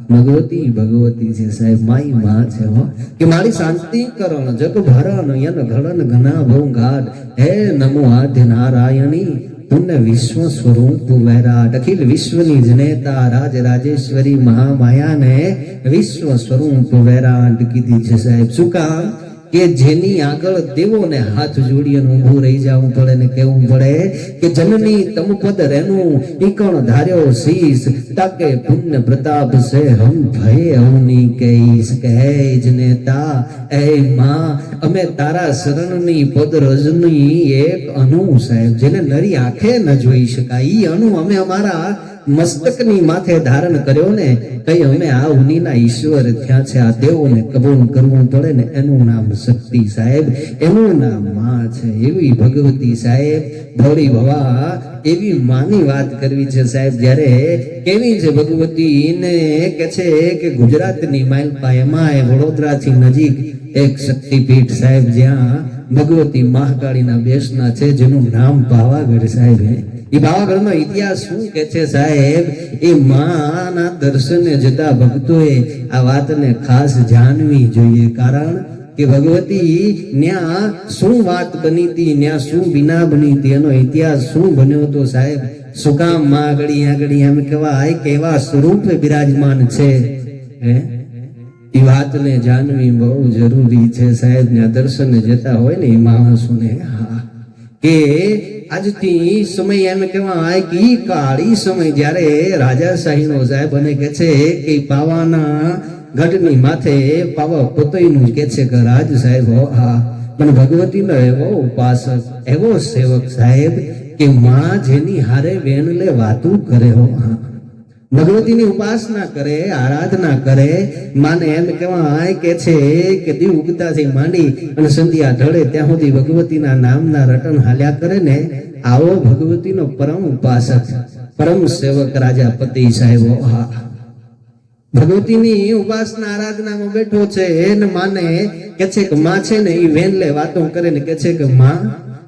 ભગવતી ભગવતી છે સાહેબ, માઈ માં છે હો, કે મારી શાંતિ કરણ જગ ભરણ યન ઘડન ઘના ભૌ ઘાટ, હે નમો આદ્ય નારાયણી પુણ્ય વિશ્વ સ્વરૂપ વૈરાટ, અખિલ વિશ્વની જનેતા રાજ રાજેશ્વરી મહામાયા ને વિશ્વ સ્વરૂપ વૈરાટ કીધી છે સાહેબ. શું કામ? કે જેની આગળ દેવોને હાથ જોડી અને ઊભું રહી જવું પડે ને કેવું પડે કે જનની તમ પદ રેનું ઈકણ ધાર્યો શીશ, તાકે પુણ્ય પ્રતાપ સે હમ ભય અવની કહીશ, કે હે જનેતા એ માં અમે તારા શરણની પદ રજની એક અનુ સાહેબ, જેને નરી આંખે ન જોઈ શકાય ઈ અનુ અમે અમારા મસ્તકની માથે ધારણ કર્યો ને, કઈ અમે આ ઉનીના ઈશ્વર થયા છે. આ દેવોને કબૂલ કરવું પડે ને એનું નામ શક્તિ સાહેબ, એનું નામ માં છે. એવી ભગવતી સાહેબ ભોળી ભવા, એવી માની વાત કરવી છે સાહેબ. જ્યારે કેવી છે ભગવતી ને કે છે કે ગુજરાતની માલપા એમાં વડોદરાથી નજીક એક શક્તિપીઠ સાહેબ, જ્યાં ભગવતી મહાકાળીના બેસના છે, જેનું નામ પાવાગઢ સાહેબ. એ પાવાગઢનો ઇતિહાસ શું કે છે સાહેબ? એ માના દર્શને જતા ભક્તોએ આ વાતને ખાસ જાણવી જોઈએ. કારણ કે ભગવતી ન્યા શું વાત બની હતી, ન્યા શું વિના બની હતી, એનો ઇતિહાસ શું બન્યો હતો સાહેબ? શું કામ માં આગળ એમ કહેવાય કેવા સ્વરૂપે બિરાજમાન છે, હે એ વાતને જાણવી બહુ જરૂરી છે સાહેબ. ને દર્શને જતા હોય ને એ માણસોને, હા, કે આજથી સમય એમ કહેવાય કે ઈ કાળી સમય જ્યારે રાજાશાહીનો સાહેબ, અને કે છે કે પાવાના ગઢની માથે પાવા પોતઈનું કે છે કે રાજ સાહેબ, હા, પણ ભગવતીનો એવો ઉપાસક, એવો સેવક સાહેબ કે માં જેની હારે વેણ લે વાતું કરે હો, હા, ભગવતીની ઉપાસના કરે, આરાધના કરે. માને એમ કહેવાય કે છે કે દી ઉગતાથી માંડી અને સંધ્યા ઢળે ત્યાં સુધી ભગવતીના નામના રટણ હાલ્યા કરે ને, આવો ભગવતીનો પરમ ઉપાસક, પરમ સેવક રાજા પતિ સાહેબો, હા, ભગવતીની ઉપાસના આરાધનામાં બેઠો છે. એને માને કે છે કે માં છે ને એ વેન લે વાતો કરે ને કે છે કે માં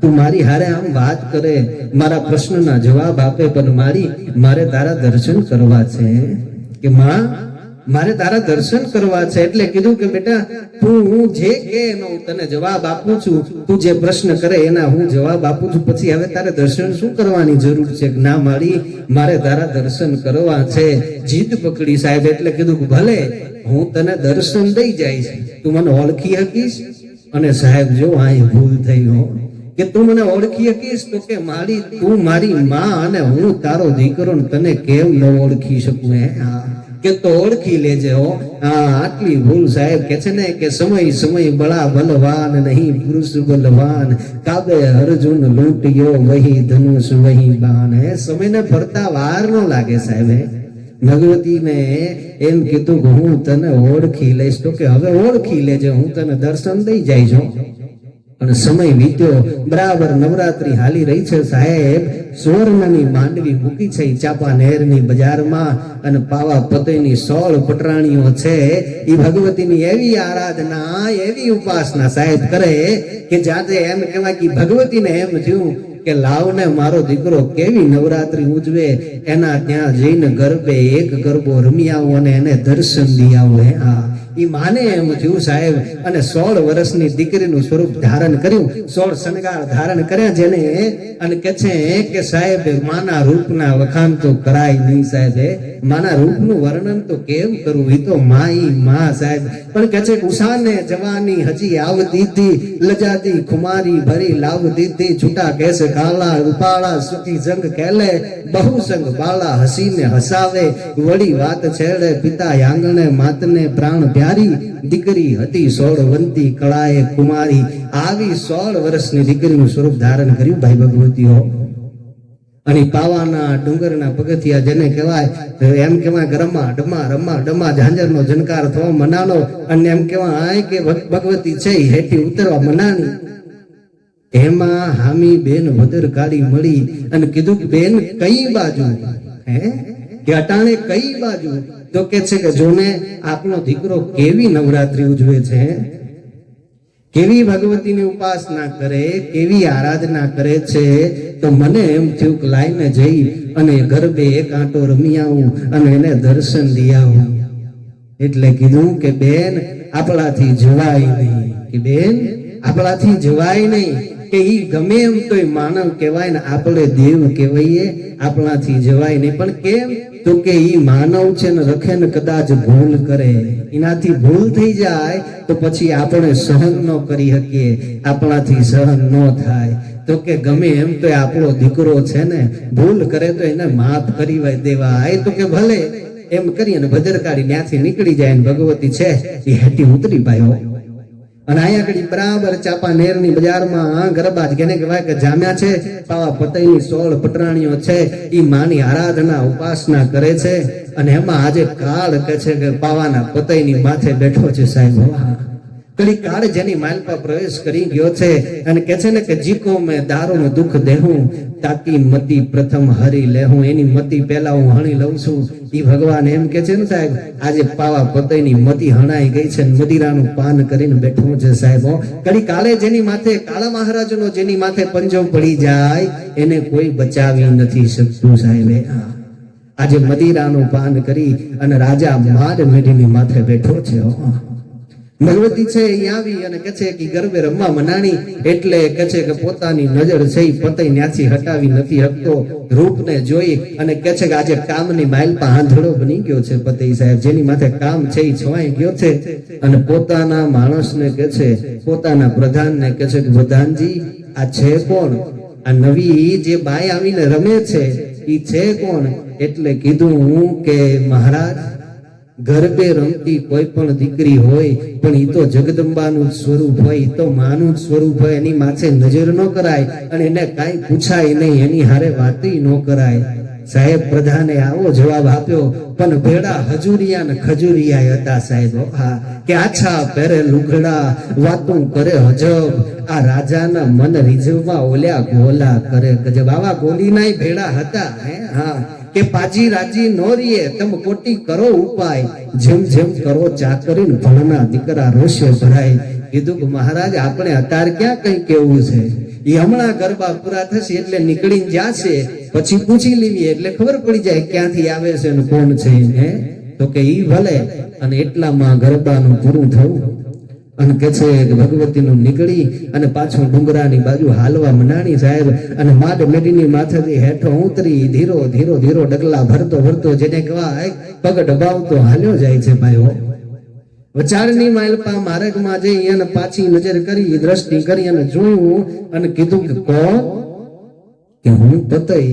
તું મારી હારે આમ વાત કરે, મારા પ્રશ્નના જવાબ આપે, પણ મારે તારા દર્શન કરવા છે, કે માં મારે તારા દર્શન કરવા છે. એટલે કીધું કે બેટા તું જે કે એનો તને જવાબ આપું છું, તું જે પ્રશ્ન કરે એના હું જવાબ આપું છું, પછી હવે તારે દર્શન શું કરવાની જરૂર છે? ના મારે તારા દર્શન કરવા છે. જીદ પકડી સાહેબ. એટલે કીધું કે ભલે હું તને દર્શન દઈ જઈશ, તું મને ઓળખી શકીશ? અને સાહેબ જો આ ભૂલ થઈ હો, કે તું મને ઓળખી શકીશ? તો કે તું મારી માં અને હું તારો દીકરો, તને કેમ ન ઓળખી શકું? હે, હા, કે તો ઓળખી લેજે હો. હા, આટલી ભૂલ સાહેબ કે છે ને કે સમય બળા બલવાન નહીં પુરુષ બલવાન, કાબે અર્જુન લૂંટ્યો વહી ધનુષ વહી બાન. હે, સમયને ફરતા વાર ન લાગે સાહેબ. ભગવતીને એમ કીધું કે હું તને ઓળખી લઈશ. તો કે હવે ઓળખી લેજે, હું તને દર્શન દઈ જઈશ. અને સમય વીત્યો, બરાબર નવરાત્રી હાલી રહી છે સાહેબ. સુવર્ણની માંડવી મૂકી છે ચાપા નહેરની બજારમાં, અને પાવા પતઈની 16 પટરાણીઓ છે. એ ભગવતીની એવી આરાધના, એવી ઉપાસના સાહેબ કરે કે જાતે એમ કહેવાય કે ભગવતીને એમ થયું કે લાવને મારો દીકરો કેવી નવરાત્રી ઉજવે, એના ત્યાં જઈને ગરબે એક ગરબો રમી આવું અને એને દર્શન દી આવું. હે, હા, ઈ માને એમ થયું સાહેબ. અને 16 વર્ષની દીકરીનું સ્વરૂપ ધારણ કર્યું, 16 શણગાર ધારણ કર્યા જેને. અને કે છે કે સાહેબ માના રૂપના વખાણ તો કરાય નહીં સાહેબ. માના રૂપનું વર્ણન તો કેમ કરવું? એ તો માં સાહેબ. પણ કે છે ઉષાને જવાની હજી આવતી હતી, લજાતી ખુમારી ભરી લાવતી હતી, છૂટા કેસે કાલા રૂપાળા સુખી જંગ કેલે, બહુ સંગ બાળા હસીને હસાવે, વળી વાત છેડે પિતા આંગણે માતને પ્રાણ પ્યારી, દીકરી હતી 16 વંતી કળાએ કુમારી. આવી 16 વર્ષની દીકરીનું સ્વરૂપ ધારણ કર્યું ભાઈ ભગવતીઓ. અને પાવાના ડુંગરના પગથિયા જેને કહેવાય, એમ કહેવાય કે રમા ડમા ઝાંઝરનો ઝનકાર થવા મનાનો. અને એમ કહેવાય કે ભગવતી છે હેઠી ઉતરવા મનાની. એમાં હામી બેન વદર કાળી મળી અને કીધું કે બેન કઈ બાજુ? હે, કે અટાણે કઈ બાજુ? તો કે છે કે જોને આપણો દીકરો કેવી નવરાત્રી ઉજવે છે, કેવી ભગવતીની ઉપાસના કરે, કેવી આરાધના કરે છે. તો મને એમ થયું કે લાઈને જઈ અને ગરબે એક આંટો રમી આવું અને એને દર્શન દી આવું. એટલે કીધું કે બેન આપણાથી જવાય નહીં, કે બેન આપણાથી જવાય નહીં, કે ઈ ગમે એમ તોય માનવ કહેવાય ને આપણે દેવ કહેવાઈએ, આપણાથી જવાય નહીં. પણ કેમ? તો કે ઈ માનવ છે ને રખે ને કદાચ ભૂલ કરે, એનાથી ભૂલ થઈ જાય તો પછી આપણે સહન ન કરી શકીએ, આપણાથી સહન ન થાય. તો કે ગમે એમ તો આપણો દીકરો છે ને ભૂલ કરે તો એને માફ કરી દેવાય. તો કે ભલે એમ કરી અને ભદ્રકાળી ત્યાંથી નીકળી જાય ને ભગવતી છે એ હેઠી ઉતરી પાયો. અને અહીંયા આગળ બરાબર ચાપાનેર ની બજારમાં ગરબા જેને કહેવાય કે જામ્યા છે, પાવા પતઈની 16 પટરાણીઓ છે, ઈ માની આરાધના ઉપાસના કરે છે. અને એમાં આજે કાળ કે છે કે પાવાના પતઈની માથે બેઠો છે સાહેબ. કડી કાળ જેની માલપા પ્રવેશ કરી ગયો છે અને કે છે ને કે જીકો મેં દારૂ નું દુઃખ દેહું, તાકી મતી પ્રથમ હરી લેહું, એની મતી પહેલા હું હણી લઉં છું. ઈ ભગવાન એમ કે છે ને સાહેબ, આજે પાવા પતઈની મતી હણાઈ ગઈ છે, મદિરાનું પાન કરીને બેઠો છે સાહેબ. કડી કાલે જેની માથે કાળા મહારાજનો જેની માથે પંજો પડી જાય એને કોઈ બચાવી નથી શકતું સાહેબ. આજે મદિરાનું પાન કરી અને રાજા માર મેઢીની માથે બેઠો છે. ભગવતી છે એ આવી અને કે છે કે ગરબે રમવા મનાણી, એટલે કે છે કે પોતાની નજર છે એ પતઈ ન્યાથી હટાવી નથી શકતો. રૂપને જોઈ અને કે છે કે આજે કામની માઇલપા આંધળો બની ગયો છે પતઈ સાહેબ, જેની માથે કામ છે એ છવાઈ ગયો છે. અને પોતાના માણસને કે છે, પોતાના પ્રધાનને કે છે કે પ્રધાનજી આ છે કોણ? આ નવી જે બાઈ આવીને રમે છે એ છે કોણ? એટલે કીધું કે મહારાજ ગરબે રમતી કોઈ પણ દીકરી હોય પણ ઈ તો જગદંબાનું સ્વરૂપ હોય, ઈ તો માનું સ્વરૂપ હોય, એની માથે નજર ન કરાય અને એને કાંઈ પૂછાય નહીં, એની હારે વાતી ન કરાય. સાહેબ પ્રધાને આવો જવાબ આપ્યો, પણ ભેડા હજુરિયા ને ખજુરિયા હતા સાહેબ. હા, કે આછા પહેરે લુગડા વાતું કરે હજબ, આ રાજાના મન રીઝવવા ઓલ્યા ગોલા કરે ગજબ. આવા ગોલીનાય ભેડા હતા. હા, કે પાજી રાજી નો રીએ તમ કોટી કરો ઉપાય, જેમ જેમ કરો ચાકરીને ભણના દીકરા રોષે ભરાય. કીધું કે મહારાજ આપણે અત્યારે ક્યાં કઈ કેવું છે, એ હમણાં ગરબા પૂરા થશે એટલે નીકળીને જાશે, પછી પૂછી લેવી એટલે ખબર પડી જાય ક્યાંથી આવે છે ને કોણ છે. તો કે ઈ ભલે. અને એટલામાં ગરબાનું પૂરું થયું અને કે છે કે ભગવતીનું નીકળી અને પાછું ડુંગરાની બાજુ હાલવા મનાણી સાહેબ. અને માડ મેડીની માથેથી હેઠો ઉતરી ધીરો ધીરો ધીરો ડગલા ભરતો ભરતો જેને કહેવાય પગ ડબાવતો હાલ્યો જાય છે ભાઈઓ. વચારની માલપા માર્ગમાં જઈ અને પાછી નજર કરી, દ્રષ્ટિ કરી અને જોયું અને કીધું કે કોણ? કે હું પતઈ.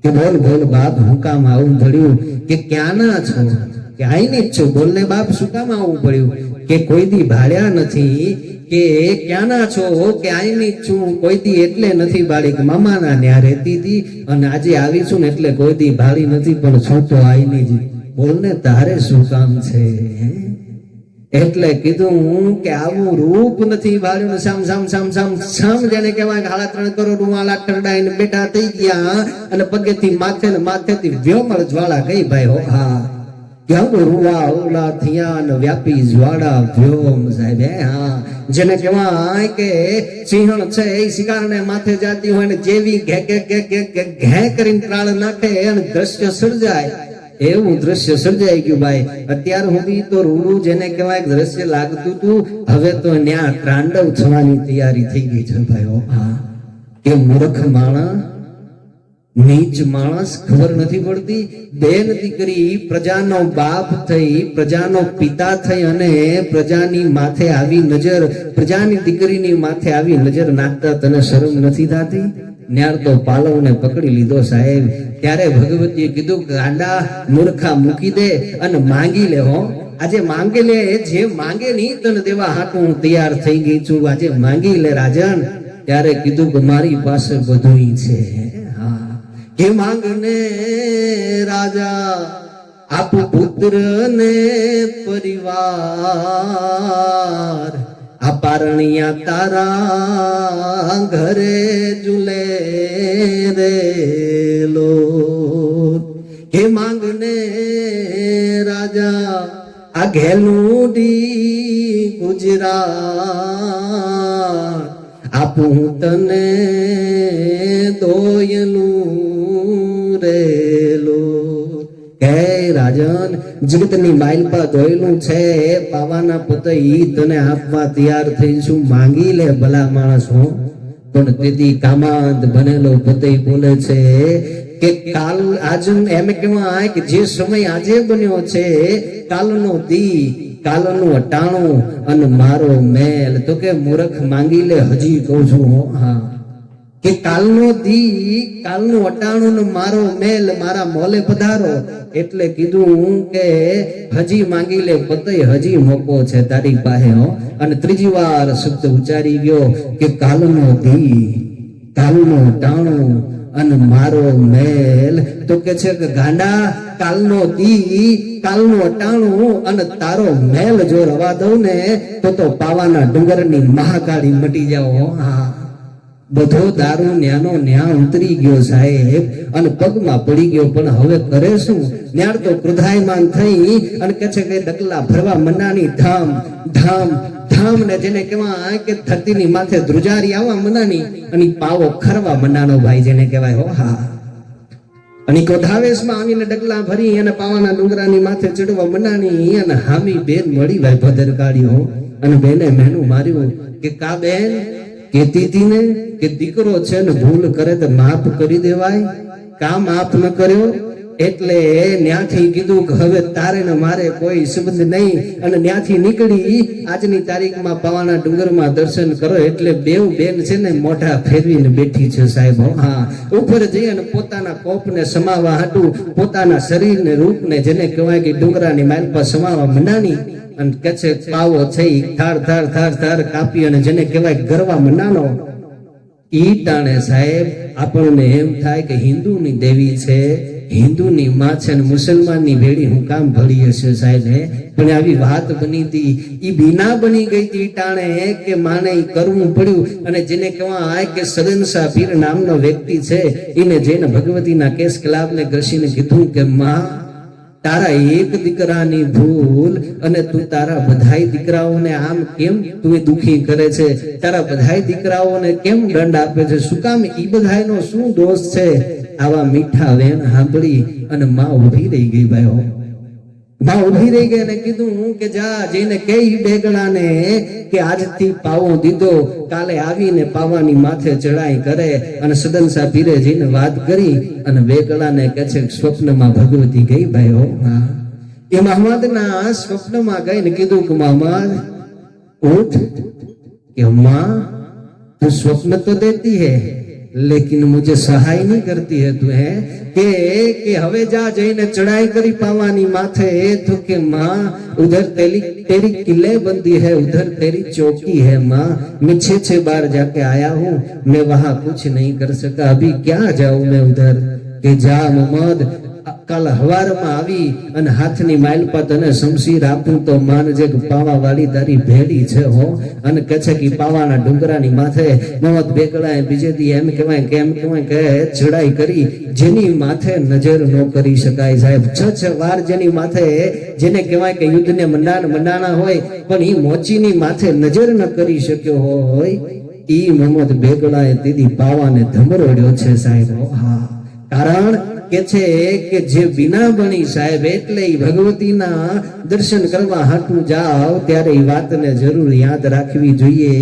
કે બોલ બોલ બાપ, હું કામ આવું પડ્યું? કે ક્યાંના છો? કે આઈની જ છું. બોલને બાપ, શું કામ આવવું પડ્યું? કે કોઈ દી ભાડ્યા નથી. કે ક્યાંના છો? કે આઈની જ છું. કોઈ દી એટલે નથી ભાડી, કે મામાના ન્યા રહેતી હતી અને આજે આવી છું ને એટલે કોઈ દી ભાડી નથી, પણ છું તો આઈની જ. બોલને તારે શું કામ છે? એટલે કીધું કે આવું રૂપ નથી ભાડ્યું, સામ સામ સામ સામ સામ જેને કહેવાય 3.5 કરોડ વાળા ટરડાઈને બેઠા થઈ ગયા અને પગેથી માથે ને માથેથી વ્યોમળ જ્વાળા ગઈ ભાઈ. હા, ક્યાં રૂવા ઓલા થયા ને વ્યાપી જ્વાળા વ્યોમ સાહેબ. હા, જેને કહેવાય કે સિંહણ છે એ શિકારને માથે જાતી હોય ને જેવી ઘે ઘે ઘે ઘે ઘે ઘે કરીને ત્રાળ નાખે અને દ્રશ્ય સર્જાય, એવું દ્રશ્ય સર્જાઈ ગયું ભાઈ. અત્યાર સુધી તો રૂડું જેને કહેવાય દ્રશ્ય લાગતું હતું, હવે તો ન્યા તાંડવ થવાની તૈયારી થઈ ગઈ છે ભાઈઓ. હા, કે મૂર્ખ માણસ, નીચ માણસ, ખબર નથી પડતી. બેન દીકરી પ્રજાનો બાપ થઈ, પ્રજાનો પિતા થઈ અને પ્રજાની માથે આવી નજર, પ્રજાની દીકરીની માથે આવી નજર નાખતા તને શરમ નથી થતી? ન્યાર તો પાલવને પકડી લીધો સાહેબ. ત્યારે ભગવતીએ કીધું ગાંડા મૂર્ખા મૂકી દે અને માંગી લે. હો, આજે માંગે લે, જે માંગે નહીં તને દેવા હાટું હું તૈયાર થઈ ગઈ છું, આજે માંગી લે રાજન. ત્યારે કીધું કે મારી પાસે બધું છે. હા, કે માંગને રાજા આપ પુત્ર ને પરિવાર, આ પારણિયા તારા ઘરે ઝૂલે રેલો. હે માંગને રાજા આ ઘેલું ડી ગુજરાત, આપું તને દોયલું રેલો. હે રાજન જગતની માઇલપા ધોયેલું છે પાવાના પોતે ઈ તને આપવા તૈયાર થઈશું, માંગી લે ભલા માણસ હો. પણ તેથી કામાંત બનેલો પોતે બોલે છે કે કાલ આજ એમ કહેવાય કે જે સમય આજે બન્યો છે કાલનો દી કાલનું અટાણું અને મારો મેલ. તો કે મૂર્ખ માંગી લે, હજી કહું છું હો. હા, કે કાલનો દી કાલનું અટાણું ને મારો મેલ, મારા મોલે પધારો. એટલે કીધું કે હજી માંગી લે, પોતે હજી મોકો છે તારી પાસે હો. અને ત્રીજી વાર શબ્દ ઉચ્ચારી ગયો કે કાલનો દી કાલનું અટાણું અને મારો મેલ. તો કે છે કે ગાંડા, કાલનો દી કાલનું અટાણું અને તારો મેલ જો રવા દઉં ને તો પાવાના ડુંગરની મહાકાળી મટી જાઓ. હા, બધો દારૂ ન્યાનો ન્યા ઉતરી ગયો સાહેબ અને પગમાં પડી ગયો. પણ હવે કરે શું? ન્યાર તો ક્રોધાયમાન થઈ અને કે છે કે ડગલા ભરવા મનાની ધામ ધામ ધામ ને જેને કહેવાય કે ધરતીની માથે ધ્રુજારી આવવા મનાની અને પાવો ખરવા મનાનો ભાઈ જેને કહેવાય હો. હા, અને ક્રોધાવેશમાં આવીને ડગલા ભરી અને પાવાના ડુંગરાની માથે ચડવા મનાની અને હામી બેન મળી ભાઈ ભદ્રકાળી હો. અને બેને મેનું માર્યું કે કા બેન કેતી હતી ને કે દીકરો છે ને ભૂલ કરે તો માફ કરી દેવાય, કા માફ ન કર્યો? એટલે ન્યાથી કીધું કે હવે તારે ને મારે કોઈ સંબંધ નહીં. અને ન્યાથી નીકળી આજની તારીખમાં પાવાના ડુંગરમાં દર્શન કરો. એટલે બેવ બેન છે ને મોઢા ફેરવીને બેઠી છે સાહેબ. હા, ઉપર જઈ અને પોતાના કોપને સમાવા હાટું પોતાના શરીરને રૂપને જેને કહેવાય કે ડુંગરાની માઇલ પર સમાવા મનાની અને કે છે પાવો છે થાર થાર થાર થાર કાપી અને જેને કહેવાય ગરવા મનાનો. ઈ ટાણે સાહેબ આપણને એમ થાય કે હિન્દુની દેવી છે, હિન્દુની માં છે ને મુસલમાનની ભેડી હું કામ ભળી હશે સાહેબ. પણ આવી વાત બની હતી, ઈ બીના બની ગઈ હતી ટાણે કે માને ઈ કરવું પડ્યું. અને જેને કહેવાય કે સદનશા પીર નામનો વ્યક્તિ છે એને જઈને ભગવતીના કેસ કલાબને ઘસીને કીધું કે માં તારા એક દીકરાની ભૂલ અને તું તારા બધાય દીકરાઓને આમ કેમ તું દુખી કરે છે? તારા બધાય દીકરાઓને કેમ દંડ આપે છે? શું કામ? ઈ બધાયનો શું દોષ છે? આવા મીઠા વેણ સાંભળી અને માં ઉભી રહી ગઈ ભાઈ. માં ઉભી રહી ગઈ અને કીધું કે જા જઈને કઈ બેગડાને કે આજથી પાવો દીધો, કાલે આવીને પાવાની માથે ચડાઈ કરે. અને સદનશા પીરે જઈને વાત કરી અને બેગડાને કે છે સ્વપ્નમાં ભગવતી ગઈ ભાઈઓ. હા, એ મહમ્મદના સ્વપ્નમાં ગઈને કીધું કે મોહમ્મદ ઉઠ કે मां तू स्वप्न तो देती है लेकिन मुझे सहाय नहीं करती है तू है कि हवे जा जईने चढ़ाई करी पावानी माथे तो के मां उधर तेरी किले बंदी है, उधर तेरी चौकी है मां, मैं 6 बार जाके आया हूँ, मैं वहां कुछ नहीं कर सका, अभी क्या जाऊं मैं उधर? के जा मोहम्मद काल हवार में आवी अने हाथनी माइल पर तने शमशीर आपू तो मानजे के पावा वाली तारी भेड़ी छे हो. अने कहे कि पावाना डुंगरानी माथे मोहम्मद बेगड़ाए बीजे दी एम कहेवाय के चढ़ाई करी जेनी माथे नजर न करी शकाय साहेब. 6 वार जेनी माथे जेने कहेवाय के युद्ध ने मंडाणा होय पण ई मोचीनी माथे नजर न करी शक्यो होय ई मोहम्मद बेगड़ाए दीदी पावाने धमरोड्यो छे साहेब. हाँ, कारण કે છે કે જે બીના બની સાહેબ એટલે ભગવતીના દર્શન કરવા હાટું જાઓ ત્યારે એ વાતને જરૂર યાદ રાખવી જોઈએ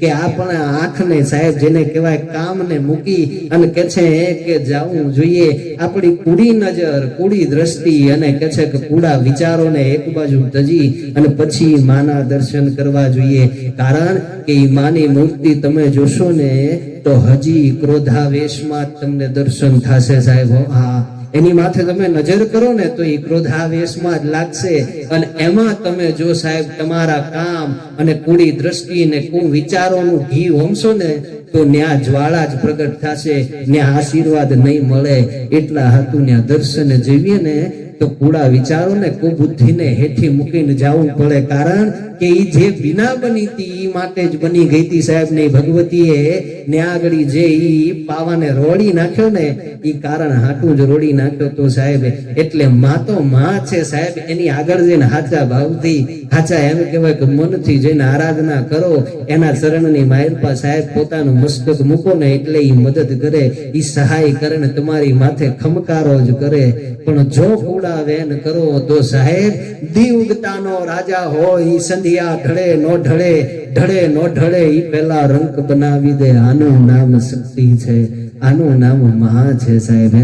કે આપણે આંખને સાહેબ જેને કહેવાય કામને મૂકી અને કે છે કે જાવું જોઈએ. આપણી કુડી નજર, કુડી દ્રષ્ટિ અને કે છે કે કુડા વિચારોને એક બાજુ તજી અને પછી માના દર્શન કરવા જોઈએ. કારણ કે એ માની મૂર્તિ તમે જોશો ને તો હજી ક્રોધાવેશમાં તમને દર્શન થશે સાહેબ. હા, એની માથે તમે નજર કરો ને તો એ ક્રોધાવેશમાં જ લાગશે અને એમાં તમે જો સાહેબ તમારા કામ અને કુડી દ્રષ્ટિ ને કું વિચારોનું ઘી હોમશો ને તો ન્યા જ્વાળા જ પ્રગટ થશે, ન્યા આશીર્વાદ નહીં મળે. એટલા હતું ન્યા દર્શન જીવીએ ને તો કુડા વિચારો ને કુબુદ્ધિને હેઠી મૂકીને જવું પડે. કારણ કે ઈ જે વિના બની હતી ઈ માટે જ બની ગઈ હતી સાહેબ ને ભગવતીએ ન્યાગડી જે ઈ પાવાને રોડી નાખ્યો ને ઈ કારણ હાટું જ રોડી નાખ્યો તો સાહેબ એટલે માં તો માં છે સાહેબ એની આગળ જઈને હાચા ભાવથી હાચા એમ કહેવાય કે મનથી જઈને આરાધના કરો એના ચરણની માયલપા સાહેબ પોતાનું મસ્તક મૂકો ને એટલે ઈ મદદ કરે ઈ સહાય કરે ને તમારી માથે ખમકારો જ કરે પણ જો કુડા વેન કરો તો સાહેબ દીવગતાનો રાજા હોય ઈ સંધિયા ઢળે નો ઢળે ઢળે નો ઢળે ઈ પેલા રંક બનાવી દે આનું નામ શક્તિ છે આનું નામ મહા છે સાહેબ